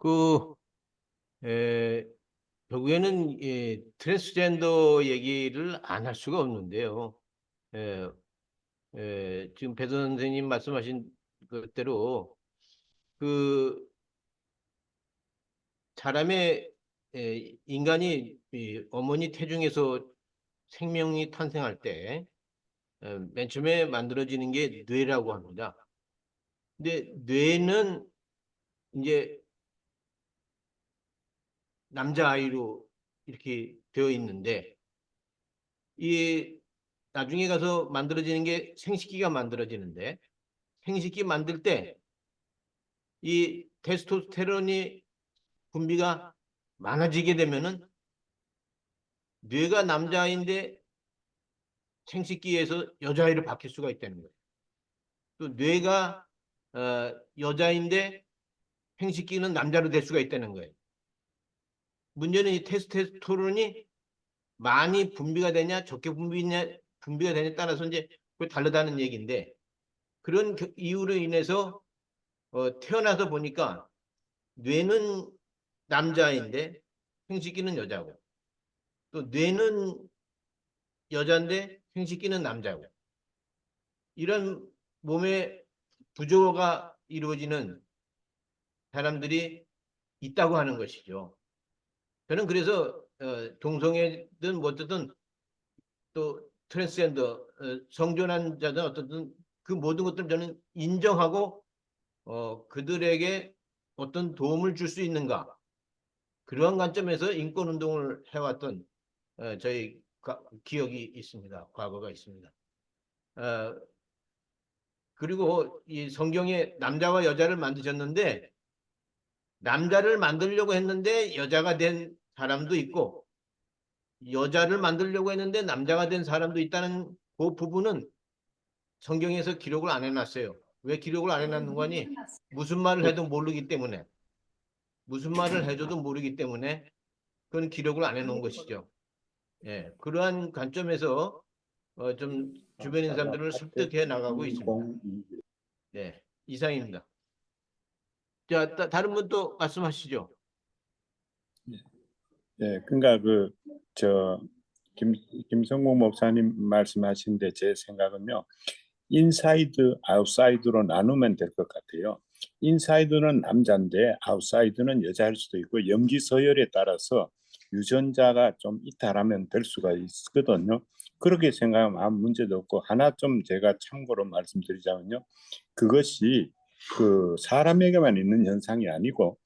그, 에, 결국에는 트랜스젠더 얘기를 안 할 수가 없는데요. 에, 지금 배 선생님 말씀하신 그대로 그 사람의 인간이 이 어머니 태중에서 생명이 탄생할 때 맨 처음에 만들어지는 게 뇌라고 합니다. 근데 뇌는 이제 남자아이로 이렇게 되어 있는데 이 나중에 가서 만들어지는 게 생식기가 만들어지는데 생식기 만들 때 이 테스토스테론이 분비가 많아지게 되면은 뇌가 남자아이인데 생식기에서 여자아이로 바뀔 수가 있다는 거예요. 또 뇌가 여자인데 생식기는 남자로 될 수가 있다는 거예요. 문제는 이 테스토스테론이 많이 분비가 되냐 적게 분비가 되냐에 따라서 이제 그게 다르다는 얘기인데 그런 이유로 인해서 태어나서 보니까 뇌는 남자인데 생식기는 여자고 또 뇌는 여자인데 생식기는 남자고 이런 몸의 구조가 이루어지는 사람들이 있다고 하는 것이죠. 저는 그래서 동성애든 뭐 어쨌든 또 트랜스젠더 성전환자든 어떻든 그 모든 것들을 저는 인정하고 그들에게 어떤 도움을 줄 수 있는가 그러한 관점에서 인권 운동을 해왔던 저희 기억이 있습니다. 과거가 있습니다. 어, 그리고 이 성경에 남자와 여자를 만드셨는데 남자를 만들려고 했는데 여자가 된 사람도 있고 여자를 만들려고 했는데 남자가 된 사람도 있다는 그 부분은 성경에서 기록을 안 해놨어요. 왜 기록을 안 해놨는 거니? 무슨 말을 해도 모르기 때문에 무슨 말을 해줘도 모르기 때문에 그건 기록을 안 해놓은 것이죠. 예, 그러한 관점에서 좀 주변 있는 사람들을 설득해 나가고 있습니다. 네, 이상입니다. 자, 다른 분 또 말씀하시죠. 예, 그러니까 김성국 목사님 말씀하신데 제 생각은요, 인사이드, 아웃사이드로 나누면 될 것 같아요. 인사이드는 남자인데 아웃사이드는 여자일 수도 있고 염기 서열에 따라서 유전자가 좀 이탈하면 될 수가 있거든요. 그렇게 생각하면 아무 문제도 없고 하나 좀 제가 참고로 말씀드리자면요, 그것이 그 사람에게만 있는 현상이 아니고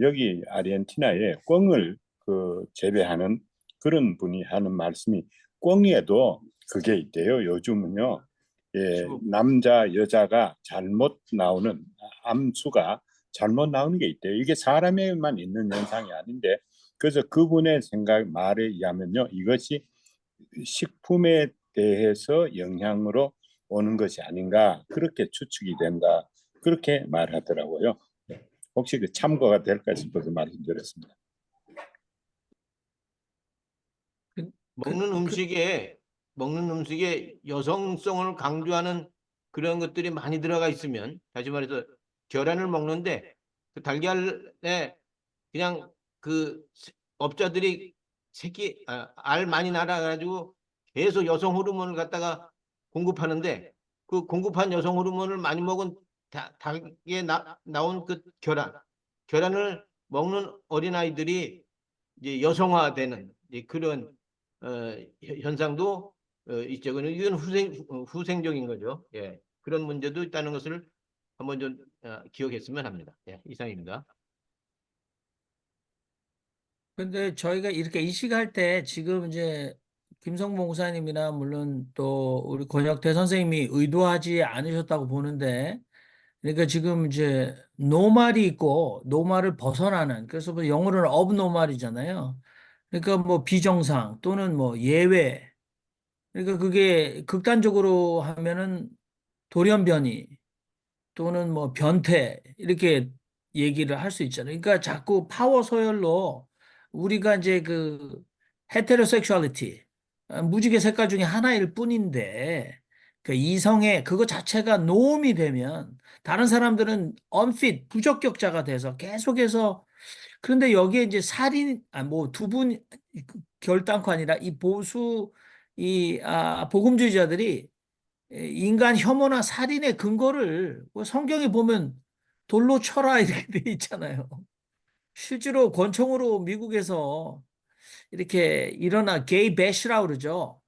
여기 아르헨티나에 꿩을 재배하는 그런 분이 하는 말씀이 꿩에도 그게 있대요. 요즘은요. 예, 남자 여자가 잘못 나오는 암수가 잘못 나오는 게 있대요. 이게 사람에만 있는 현상이 아닌데 그래서 그분의 생각 말에 의하면요. 이것이 식품에 대해서 영향으로 오는 것이 아닌가 그렇게 추측이 된다. 그렇게 말하더라고요. 혹시 그 참고가 될까 싶어서 말씀드렸습니다. 먹는 음식에 여성성을 강조하는 그런 것들이 많이 들어가 있으면 다시 말해서 계란을 먹는데 그 달걀에 그냥 그 업자들이 알 많이 날아가지고 계속 여성 호르몬을 갖다가 공급하는데 그 공급한 여성 호르몬을 많이 먹은 닭에 나온 그 계란을 먹는 어린아이들이 이제 여성화되는 이제 그런 현상도 있죠. 이건 후생적인 거죠. 예, 그런 문제도 있다는 것을 한번 좀 기억했으면 합니다. 예, 이상입니다. 근데 저희가 이렇게 이식할 때 지금 이제 김성봉 목사님이나 물론 또 우리 권혁태 선생님이 의도하지 않으셨다고 보는데 그러니까 지금 이제 노말이 있고 노말을 벗어나는 그래서 뭐 영어로는 업노말이잖아요. 그러니까 뭐 비정상 또는 뭐 예외 그러니까 그게 극단적으로 하면은 돌연변이 또는 뭐 변태 이렇게 얘기를 할 수 있잖아요. 그러니까 자꾸 파워 서열로 우리가 이제 그 헤테로섹슈얼리티 무지개 색깔 중에 하나일 뿐인데 그 이성의 그거 자체가 노음이 되면 다른 사람들은 unfit 부적격자가 돼서 계속해서 그런데 여기에 이제 살인, 뭐 두 분 결단코 아니라 이 보수, 복음주의자들이 인간 혐오나 살인의 근거를 뭐 성경에 보면 돌로 쳐라 이렇게 돼 있잖아요. 실제로 권총으로 미국에서 이렇게 일어나 게이 배시라고 그러죠.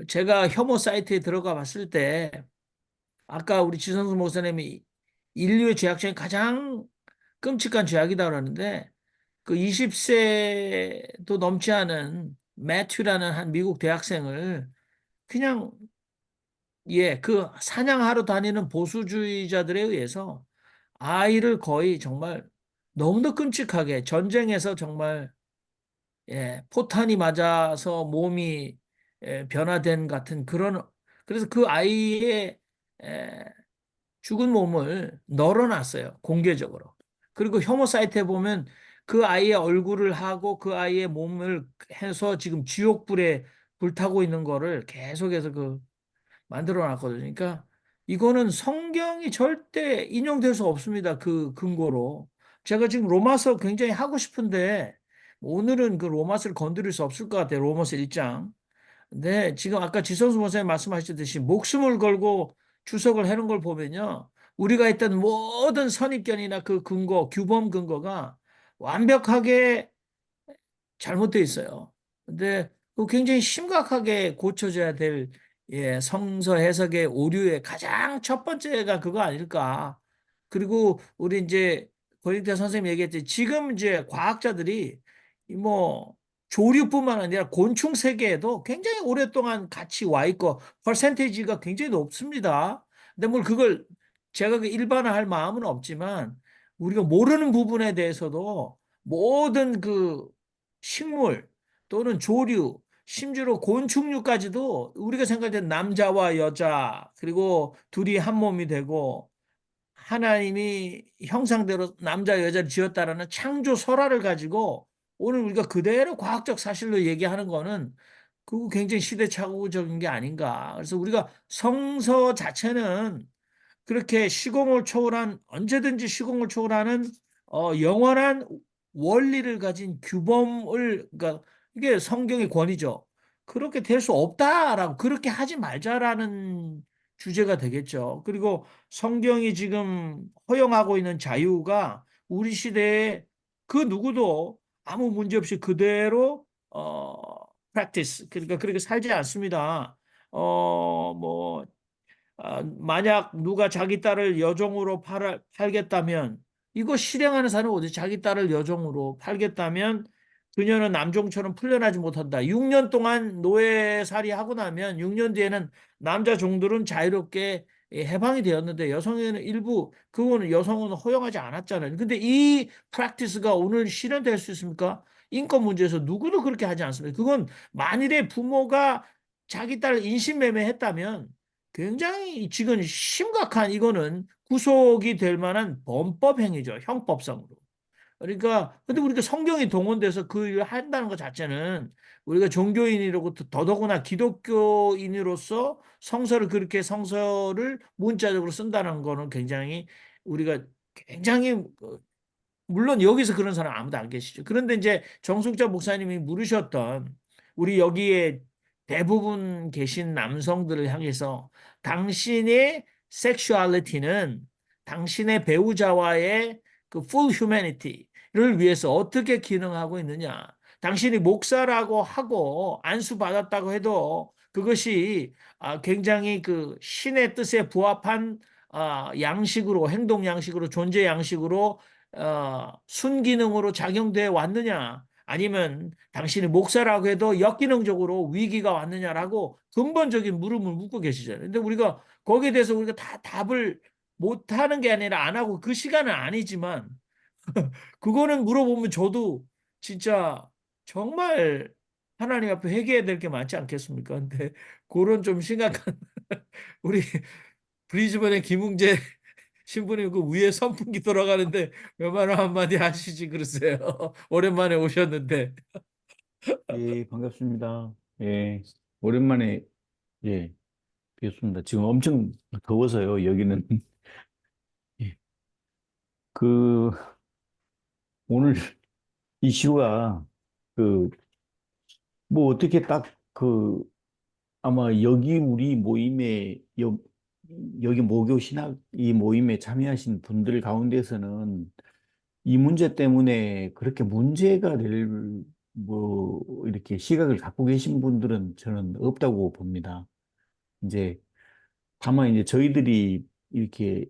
제가 혐오 사이트에 들어가 봤을 때 아까 우리 지성수 목사님이 인류의 죄악 중에 가장 끔찍한 죄악이다 그러는데 그 20세도 넘지 않은 매튜라는 한 미국 대학생을 그냥 그 사냥하러 다니는 보수주의자들에 의해서 아이를 거의 정말 너무도 끔찍하게 전쟁에서 정말 포탄이 맞아서 몸이 변화된 같은 그런 그래서 그 아이의 에, 죽은 몸을 널어놨어요. 공개적으로. 그리고 혐오 사이트에 보면 그 아이의 얼굴을 하고 그 아이의 몸을 해서 지금 지옥불에 불타고 있는 거를 계속해서 만들어 놨거든요. 그러니까 이거는 성경이 절대 인용될 수 없습니다. 그 근거로. 제가 지금 로마서 굉장히 하고 싶은데 오늘은 그 로마서를 건드릴 수 없을 것 같아요. 로마서 1장. 네, 지금 아까 지성수 목사님 말씀하셨듯이 목숨을 걸고 주석을 해놓은 걸 보면요. 우리가 했던 모든 선입견이나 그 근거, 규범 근거가 완벽하게 잘못되어 있어요. 근데 그 굉장히 심각하게 고쳐져야 될 성서 해석의 오류의 가장 첫 번째가 그거 아닐까. 그리고 우리 이제 고린태 선생님 얘기했지 지금 이제 과학자들이 이뭐 조류뿐만 아니라 곤충 세계에도 굉장히 오랫동안 같이 와 있고 퍼센테이지가 굉장히 높습니다. 근데 뭘 그걸 제가 그 일반화할 마음은 없지만 우리가 모르는 부분에 대해서도 모든 그 식물 또는 조류, 심지어 곤충류까지도 우리가 생각할 때 남자와 여자, 그리고 둘이 한 몸이 되고 하나님이 형상대로 남자 여자를 지었다라는 창조 설화를 가지고 오늘 우리가 그대로 과학적 사실로 얘기하는 거는 그거 굉장히 시대착오적인 게 아닌가. 그래서 우리가 성서 자체는 그렇게 시공을 초월한 언제든지 시공을 초월하는 영원한 원리를 가진 규범을 그러니까 이게 성경의 권위죠. 그렇게 될 수 없다라고 그렇게 하지 말자라는 주제가 되겠죠. 그리고 성경이 지금 허용하고 있는 자유가 우리 시대에 그 누구도 아무 문제 없이 그대로 practice 그러니까 그렇게 살지 않습니다. 뭐 만약 누가 자기 딸을 여종으로 팔겠다면 이거 실행하는 사람은 어디 자기 딸을 여종으로 팔겠다면 그녀는 남종처럼 풀려나지 못한다. 6년 동안 노예살이 하고 나면 6년 뒤에는 남자 종들은 자유롭게 해방이 되었는데 여성에는 일부 그거는 여성은 허용하지 않았잖아요. 근데 이 프랙티스가 오늘 실현될 수 있습니까? 인권 문제에서 누구도 그렇게 하지 않습니다. 그건 만일에 부모가 자기 딸을 인신매매했다면 굉장히 지금 심각한 이거는 구속이 될 만한 범법 행위죠. 형법상으로. 그러니까 근데 우리가 성경이 동원돼서 그 일을 한다는 것 자체는 우리가 종교인이라고 더더구나 기독교인으로서 성서를 그렇게 성서를 문자적으로 쓴다는 거는 굉장히 우리가 굉장히 물론 여기서 그런 사람 아무도 안 계시죠. 그런데 이제 정숙자 목사님이 물으셨던 우리 여기에 대부분 계신 남성들을 향해서 당신의 섹슈얼리티는 당신의 배우자와의 그 full humanity를 위해서 어떻게 기능하고 있느냐. 당신이 목사라고 하고 안수받았다고 해도 그것이 굉장히 그 신의 뜻에 부합한 양식으로 행동 양식으로 존재 양식으로 순기능으로 작용돼 왔느냐 아니면 당신이 목사라고 해도 역기능적으로 위기가 왔느냐라고 근본적인 물음을 묻고 계시잖아요. 근데 우리가 거기에 대해서 우리가 다 답을 못하는 게 아니라 안 하고 그 시간은 아니지만 그거는 물어보면 저도 진짜 정말 하나님 앞에 회개해야 될 게 많지 않겠습니까? 근데 그런 좀 심각한 우리 브리즈번의 김웅재 신부님 그 위에 선풍기 돌아가는데 웬만하면 한마디 하시지 그러세요. 오랜만에 오셨는데. 예, 반갑습니다. 예, 오랜만에, 예, 뵙습니다. 지금 엄청 더워서요, 여기는. 예, 그, 오늘 이슈가 그 뭐 어떻게 딱 그 아마 여기 우리 모임에 여기 모교 신학 이 모임에 참여하신 분들 가운데서는 이 문제 때문에 그렇게 문제가 될 뭐 이렇게 시각을 갖고 계신 분들은 저는 없다고 봅니다. 이제 다만 이제 저희들이 이렇게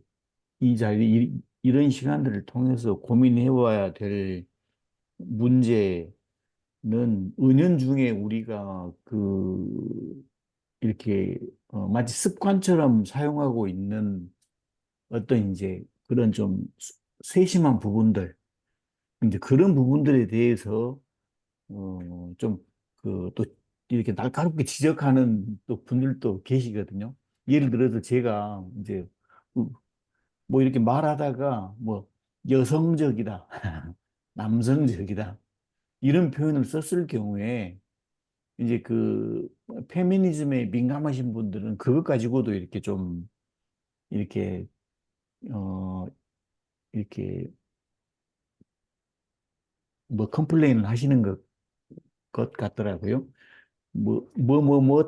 이 자리 이런 시간들을 통해서 고민해 와야 될 문제는 은연중에 우리가 그 이렇게 마치 습관처럼 사용하고 있는 어떤 이제 그런 좀 세심한 부분들, 이제 그런 부분들에 대해서 좀 그 또 이렇게 날카롭게 지적하는 또 분들도 계시거든요. 예를 들어서 제가 이제 뭐 이렇게 말하다가 뭐 여성적이다, 남성적이다 이런 표현을 썼을 경우에 이제 그 페미니즘에 민감하신 분들은 그것 가지고도 이렇게 좀 이렇게 어 이렇게 뭐 컴플레인을 하시는 것 같더라고요.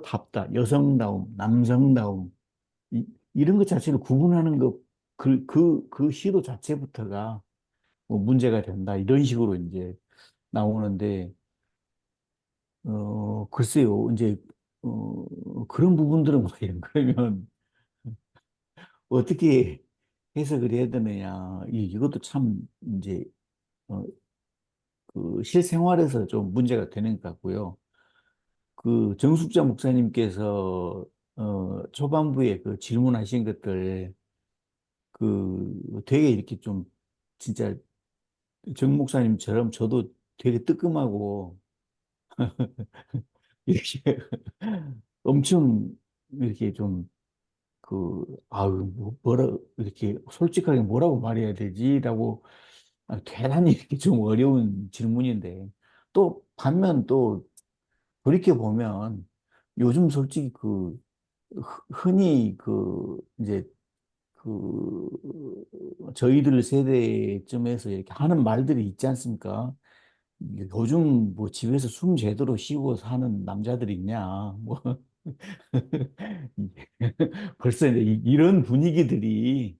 답다, 여성다움, 남성다움 이런 것 자체를 구분하는 그 시도 자체부터가 뭐 문제가 된다 이런 식으로 이제 나오는데 글쎄요 이제 그런 부분들은 뭐예요? 그러면 어떻게 해석을 해야 되느냐 이것도 참 이제 어, 그 실생활에서 좀 문제가 되는 것 같고요. 그 정숙자 목사님께서 초반부에 그 질문하신 것들 그 되게 이렇게 좀 진짜 정 목사님처럼 저도 되게 뜨끔하고 이렇게 엄청 이렇게 좀 그 아유 뭐라 이렇게 솔직하게 뭐라고 말해야 되지라고 대단히 이렇게 좀 어려운 질문인데 또 반면 또 돌이켜 보면 요즘 솔직히 그 흔히 그 이제 그 저희들 세대쯤에서 이렇게 하는 말들이 있지 않습니까? 요즘 뭐 집에서 숨 제대로 쉬고 사는 남자들이 있냐? 뭐 벌써 이제 이런 분위기들이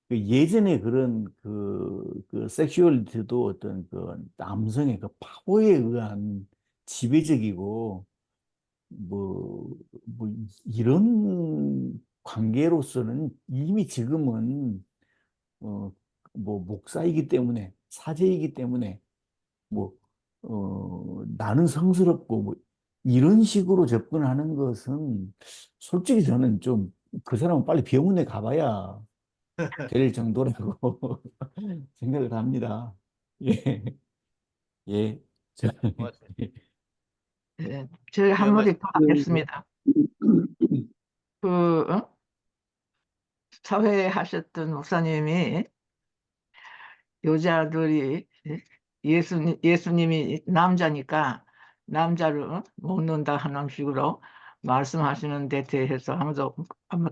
그 예전에 그런 그 섹슈얼리티도 어떤 그 남성의 그 파워에 의한 지배적이고 뭐 이런 관계로서는 이미 지금은 어, 뭐 목사이기 때문에 사제이기 때문에 뭐 나는 성스럽고 뭐 이런 식으로 접근하는 것은 솔직히 저는 좀 그 사람은 빨리 병원에 가봐야 될 정도라고 생각을 합니다. 예, 예. 저, 고맙습니다. 네, 제가 한 예, 마디 더 네. 하겠습니다. 그 사회에 하셨던 목사님이 여자들이 예수님이 남자니까 남자를 못 논다 하는 식으로 말씀하시는 데 대해서 아무도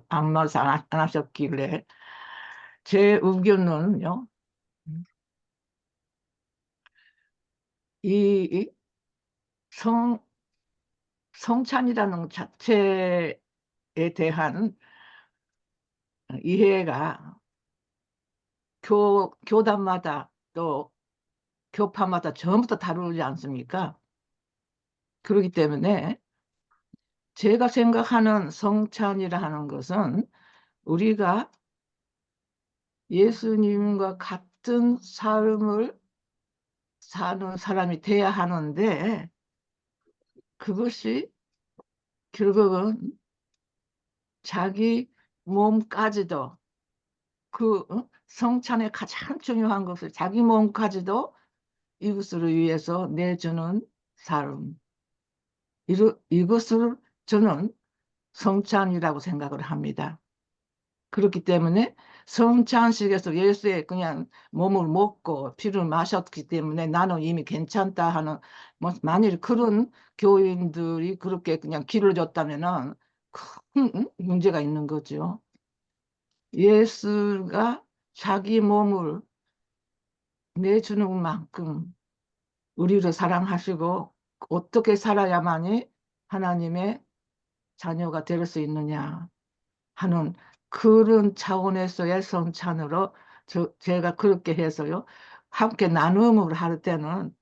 아무 말 안 하셨길래 제 의견은요, 이 성, 성찬이라는 자체에 대한 이해가 교단마다 또 교파마다 전부 다 다르지 않습니까? 그렇기 때문에 제가 생각하는 성찬이라 하는 것은 우리가 예수님과 같은 삶을 사는 사람이 돼야 하는데 그것이 결국은 자기 몸까지도 성찬의 가장 중요한 것을 자기 몸까지도 이웃을 위해서 내주는 삶. 이것을 저는 성찬이라고 생각을 합니다. 그렇기 때문에 성찬식에서 예수의 그냥 몸을 먹고 피를 마셨기 때문에 나는 이미 괜찮다 하는 뭐 만일 그런 교인들이 그렇게 그냥 길을 줬다면은 큰 문제가 있는 거죠. 예수가 자기 몸을 내주는 만큼 우리를 사랑하시고 어떻게 살아야만이 하나님의 자녀가 될 수 있느냐 하는 그런 차원에서의 성찬으로 제가 그렇게 해서요. 함께 나눔을 할 때는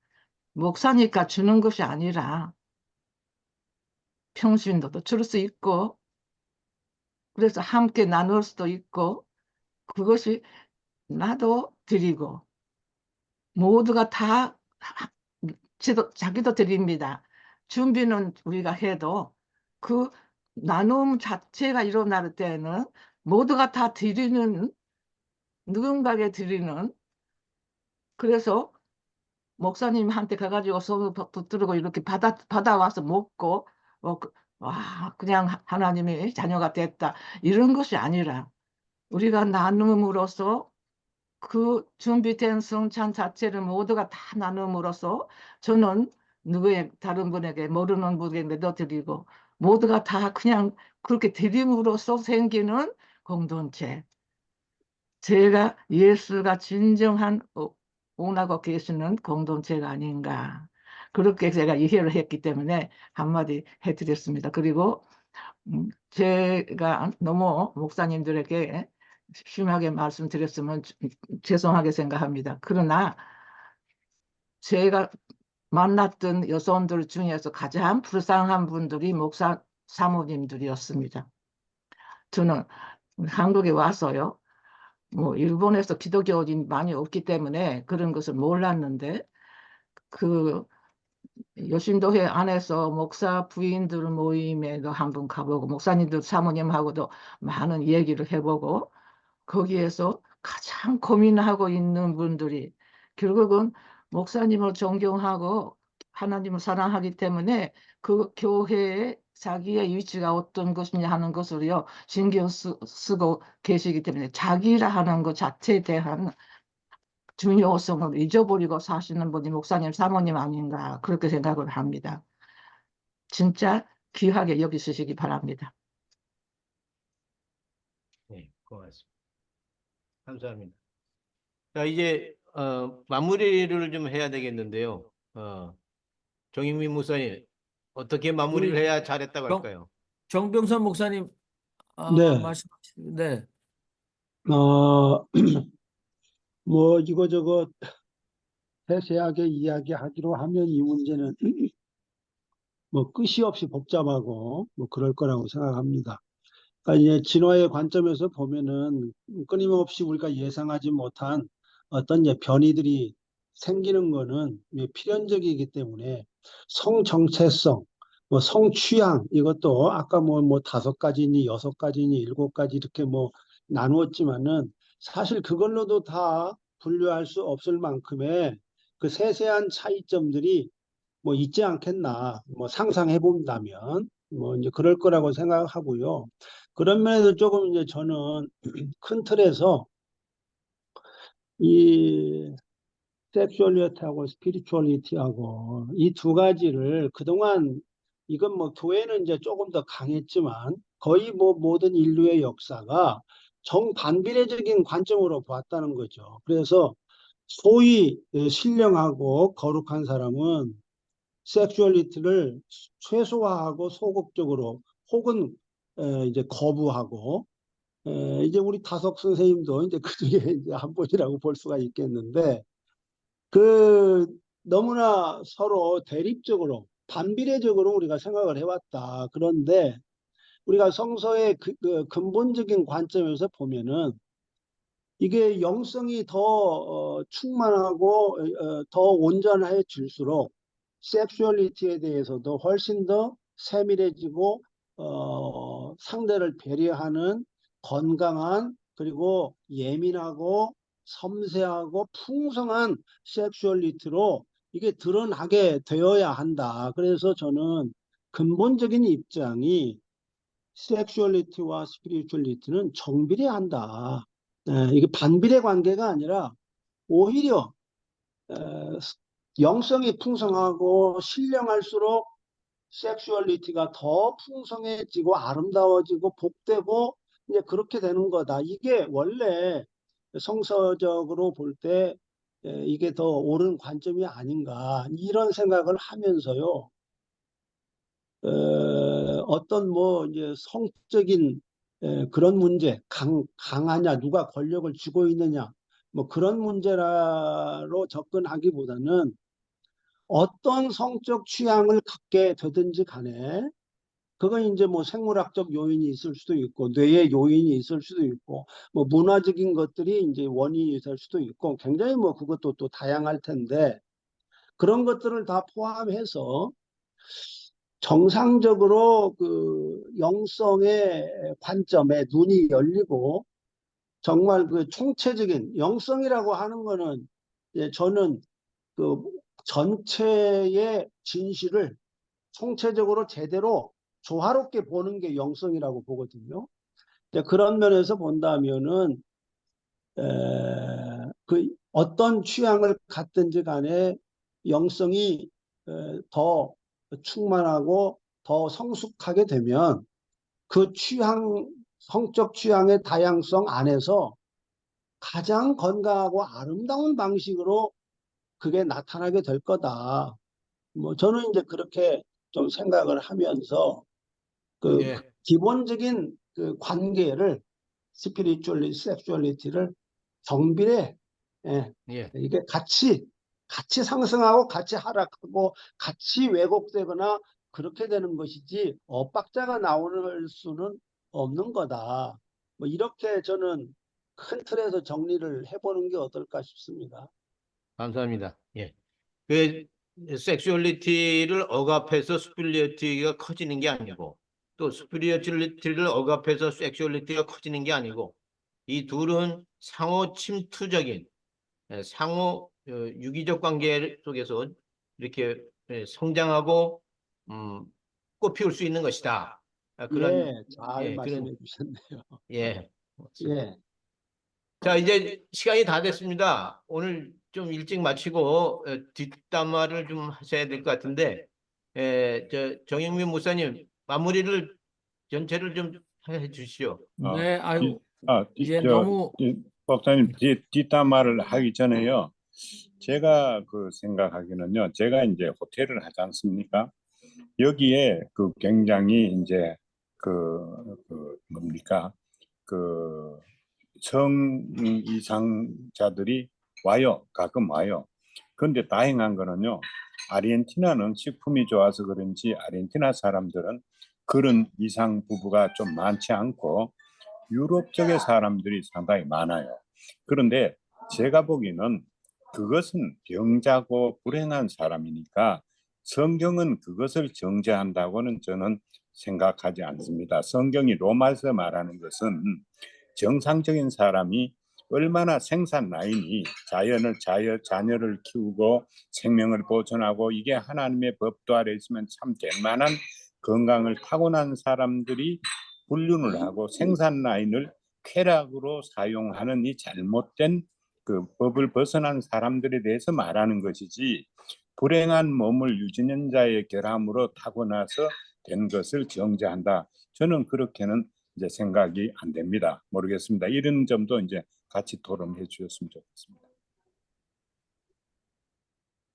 목사니까 주는 것이 아니라 평신도도 줄 수 있고 그래서 함께 나눌 수도 있고 그것이 나도 드리고 모두가 다 자기도 드립니다. 준비는 우리가 해도 그 나눔 자체가 일어날 때는 모두가 다 드리는 누군가에게 드리는 그래서 목사님한테 가가지고 손을 붙들고 이렇게 받아와서 먹고 와 그냥 하나님의 자녀가 됐다 이런 것이 아니라 우리가 나눔으로써 그 준비된 성찬 자체를 모두가 다 나눔으로써 저는 다른 분에게 모르는 분에게도 드리고 모두가 다 그냥 그렇게 드림으로써 생기는 공동체. 제가 예수가 진정한 원하고 계시는 공동체가 아닌가. 그렇게 제가 이해를 했기 때문에 한마디 해드렸습니다. 그리고 제가 너무 목사님들에게 심하게 말씀드렸으면 죄송하게 생각합니다. 그러나 제가 만났던 여성들 중에서 가장 불쌍한 분들이 목사 사모님들이었습니다. 저는 한국에 와서요. 뭐 일본에서 기독교인이 많이 없기 때문에 그런 것을 몰랐는데 그 여신도회 안에서 목사 부인들 모임에도 한번 가보고 목사님들 사모님하고도 많은 얘기를 해보고 거기에서 가장 고민하고 있는 분들이 결국은 목사님을 존경하고 하나님을 사랑하기 때문에 그 교회에 자기의 위치가 어떤 것이냐 하는 것을요 신경 쓰고 계시기 때문에 자기라 하는 것 자체에 대한 중요성을 잊어버리고 사시는 분이 목사님, 사모님 아닌가 그렇게 생각을 합니다. 진짜 귀하게 여기시기 바랍니다. 네, 고맙습니다. 감사합니다. 자, 이제 마무리를 좀 해야 되겠는데요. 정익민 목사님, 어떻게 마무리를 우리 해야 잘했다고 정, 할까요? 정병선 목사님 네, 네. 어, 뭐 이거저거 세세하게 이야기하기로 하면 이 문제는 뭐 끝이 없이 복잡하고 뭐 그럴 거라고 생각합니다. 그러니까 이제 진화의 관점에서 보면은 끊임없이 우리가 예상하지 못한 어떤 이제 변이들이 생기는 거는 이제 필연적이기 때문에 성 정체성, 뭐 성 취향 이것도 아까 뭐 5가지니 6가지니 7가지 이렇게 뭐 나누었지만은 사실 그걸로도 다 분류할 수 없을 만큼의 그 세세한 차이점들이 뭐 있지 않겠나 뭐 상상해 본다면 뭐 이제 그럴 거라고 생각하고요. 그런 면에서 조금 이제 저는 큰 틀에서 이 섹슈얼리티하고 스피리추얼리티하고 이 2가지를 그동안 이건 뭐 교회는 이제 조금 더 강했지만 거의 뭐 모든 인류의 역사가 정반비례적인 관점으로 보았다는 거죠. 그래서 소위 신령하고 거룩한 사람은 섹슈얼리티를 최소화하고 소극적으로 혹은 이제 거부하고 이제 우리 다석 선생님도 이제 그중에 이제 한 분이라고 볼 수가 있겠는데 그 너무나 서로 대립적으로 반비례적으로 우리가 생각을 해왔다. 그런데 우리가 성서의 그 근본적인 관점에서 보면은 이게 영성이 더 충만하고 더 온전해질수록 섹슈얼리티에 대해서도 훨씬 더 세밀해지고 상대를 배려하는 건강한 그리고 예민하고 섬세하고 풍성한 섹슈얼리티로 이게 드러나게 되어야 한다. 그래서 저는 근본적인 입장이 섹슈얼리티와 스피리추얼리티는 정비례한다. 이게 반비례 관계가 아니라 오히려 에, 영성이 풍성하고 신령할수록 섹슈얼리티가 더 풍성해지고 아름다워지고 복되고 이제 그렇게 되는 거다. 이게 원래 성서적으로 볼 때 이게 더 옳은 관점이 아닌가 이런 생각을 하면서요. 어떤 뭐 이제 성적인 그런 문제, 강하냐, 누가 권력을 쥐고 있느냐, 뭐 그런 문제로 접근하기보다는 어떤 성적 취향을 갖게 되든지 간에 그건 이제 뭐 생물학적 요인이 있을 수도 있고 뇌의 요인이 있을 수도 있고 뭐 문화적인 것들이 이제 원인이 될 수도 있고 굉장히 뭐 그것도 또 다양할 텐데 그런 것들을 다 포함해서 정상적으로 그 영성의 관점에 눈이 열리고 정말 그 총체적인 영성이라고 하는 거는 저는 그 전체의 진실을 총체적으로 제대로 조화롭게 보는 게 영성이라고 보거든요. 그런 면에서 본다면은 그 어떤 취향을 갖든지 간에 영성이 더 충만하고 더 성숙하게 되면 그 성적 취향의 다양성 안에서 가장 건강하고 아름다운 방식으로 그게 나타나게 될 거다. 뭐 저는 이제 그렇게 좀 생각을 하면서 그 예, 기본적인 그 관계를 스피리추얼리, 섹슈얼리티를 정비례 예. 이게 같이 상승하고 같이 하락하고 같이 왜곡되거나 그렇게 되는 것이지 엇박자가 나올 수는 없는 거다. 뭐 이렇게 저는 큰 틀에서 정리를 해보는 게 어떨까 싶습니다. 감사합니다. 예. 그 섹슈얼리티를 억압해서 스피리추얼리티가 커지는 게 아니고 또 스피리추얼리티를 억압해서 섹슈얼리티가 커지는 게 아니고 이 둘은 상호 침투적인 상호 유기적 관계 속에서 이렇게 성장하고 음, 꽃피울 수 있는 것이다. 그런 예, 잘 그런 말씀해 주셨네요. 예. 예, 자, 이제 시간이 다 됐습니다. 오늘 좀 일찍 마치고 뒷담화를 좀 하셔야 될 것 같은데, 정영민 목사님 마무리를 전체를 좀 해 주시오. 어, 네, 이, 아유, 이제 저, 너무 목사님 뒷담화를 하기 전에요. 제가 그 생각하기는요. 제가 이제 호텔을 하지 않습니까? 여기에 그 굉장히 이제 그 뭡니까? 그 성 이상자들이 와요. 가끔 와요. 그런데 다행한 거는요. 아르헨티나는 식품이 좋아서 그런지 아르헨티나 사람들은 그런 이상 부부가 좀 많지 않고 유럽 쪽의 사람들이 상당히 많아요. 그런데 제가 보기에는 그것은 병자고 불행한 사람이니까 성경은 그것을 정죄한다고는 저는 생각하지 않습니다. 성경이 로마서 말하는 것은 정상적인 사람이 얼마나 생산 라인이 자녀를 키우고 생명을 보존하고 이게 하나님의 법도 아래 있으면 참 될 만한 건강을 타고난 사람들이 불륜을 하고 생산 라인을 쾌락으로 사용하는 이 잘못된 그 법을 벗어난 사람들에 대해서 말하는 것이지 불행한 몸을 유전자의 결함으로 타고나서 된 것을 정죄한다. 저는 그렇게는 이제 생각이 안 됩니다. 모르겠습니다. 이런 점도 이제 같이 토론해 주셨으면 좋겠습니다.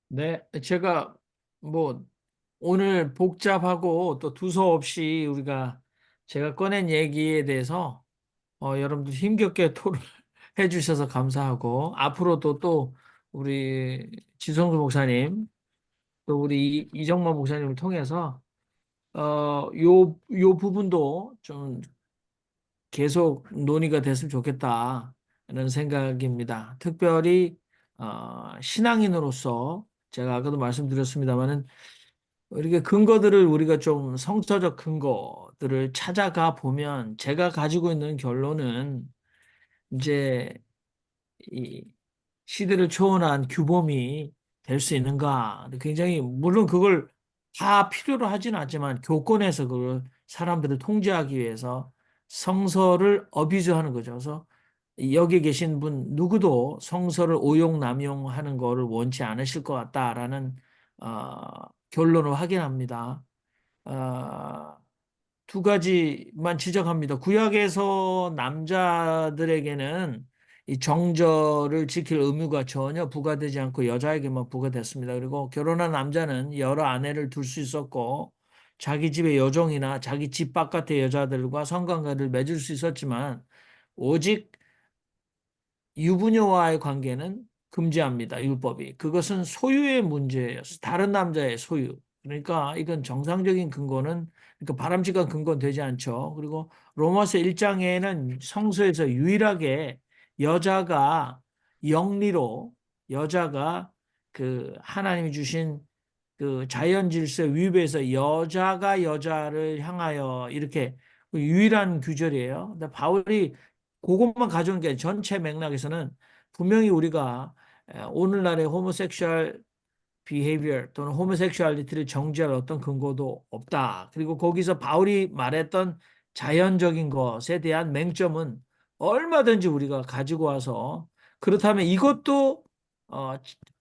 네, 제가 뭐 오늘 복잡하고 또 두서없이 우리가 제가 꺼낸 얘기에 대해서 여러분들 힘겹게 토론해 주셔서 감사하고 앞으로도 또 우리 지성수 목사님 또 우리 이정만 목사님을 통해서 요 부분도 좀 계속 논의가 됐으면 좋겠다는 생각입니다. 특별히 신앙인으로서 제가 아까도 말씀드렸습니다마는 이렇게 근거들을 우리가 좀 성서적 근거들을 찾아가 보면 제가 가지고 있는 결론은 이제 이 시대를 초월한 규범이 될 수 있는가? 굉장히 물론 그걸 다 필요로 하지는 않지만 교권에서 그걸 사람들을 통제하기 위해서 성서를 어비주하는 거죠. 그래서 여기 계신 분 누구도 성서를 오용 남용하는 거를 원치 않으실 것 같다라는 결론을 확인합니다. 어, 두 가지만 지적합니다. 구약에서 남자들에게는 이 정절을 지킬 의무가 전혀 부과되지 않고 여자에게만 부과됐습니다. 그리고 결혼한 남자는 여러 아내를 둘 수 있었고 자기 집의 여종이나 자기 집 바깥의 여자들과 성관계를 맺을 수 있었지만 오직 유부녀와의 관계는 금지합니다. 율법이. 그것은 소유의 문제였어. 다른 남자의 소유. 그러니까 이건 정상적인 근거는 그러니까 바람직한 근거는 되지 않죠. 그리고 로마서 1장에는 성서에서 유일하게 여자가 영리로 여자가 그 하나님이 주신 그 자연 질서에 위배해서 여자가 여자를 향하여 이렇게 그 유일한 규절이에요. 근데 바울이 그것만 가져온 게 전체 맥락에서는 분명히 우리가 오늘날의 호모섹슈얼 behavior 또는 호모섹슈얼리티를 정지할 어떤 근거도 없다. 그리고 거기서 바울이 말했던 자연적인 것에 대한 맹점은 얼마든지 우리가 가지고 와서 그렇다면 이것도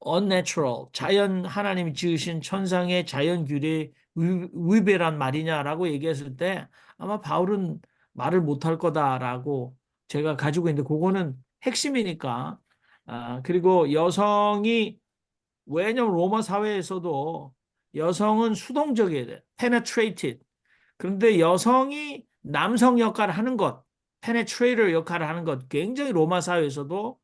unnatural, 자연 하나님이 지으신 천상의 자연 규례에 위배란 말이냐라고 얘기했을 때 아마 바울은 말을 못할 거다라고 제가 가지고 있는데 그거는 핵심이니까. 그리고 여성이 왜냐면 로마 사회에서도 여성은 수동적이어야 돼. penetrated. 그런데 여성이 남성 역할을 하는 것, penetrator 역할을 하는 것, 굉장히 로마 사회에서도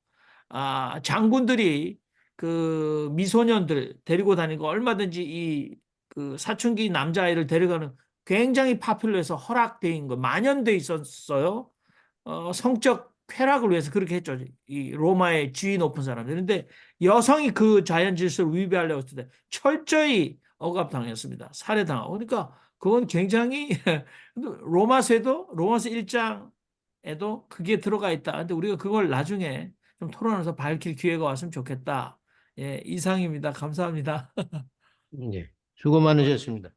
장군들이 그 미소년들 데리고 다니고 얼마든지 이 그 사춘기 남자아이를 데려가는 굉장히 파퓰러해서 허락돼 있는 거, 만연돼 있었어요. 성적 쾌락을 위해서 그렇게 했죠. 이 로마의 지위 높은 사람들. 그런데 여성이 그 자연 질서를 위배하려고 했을 때 철저히 억압당했습니다. 살해당하고. 그러니까 그건 굉장히 로마서 1장에도 그게 들어가 있다. 근데 우리가 그걸 나중에 좀 토론해서 밝힐 기회가 왔으면 좋겠다. 예, 이상입니다. 감사합니다. 네, 수고 많으셨습니다.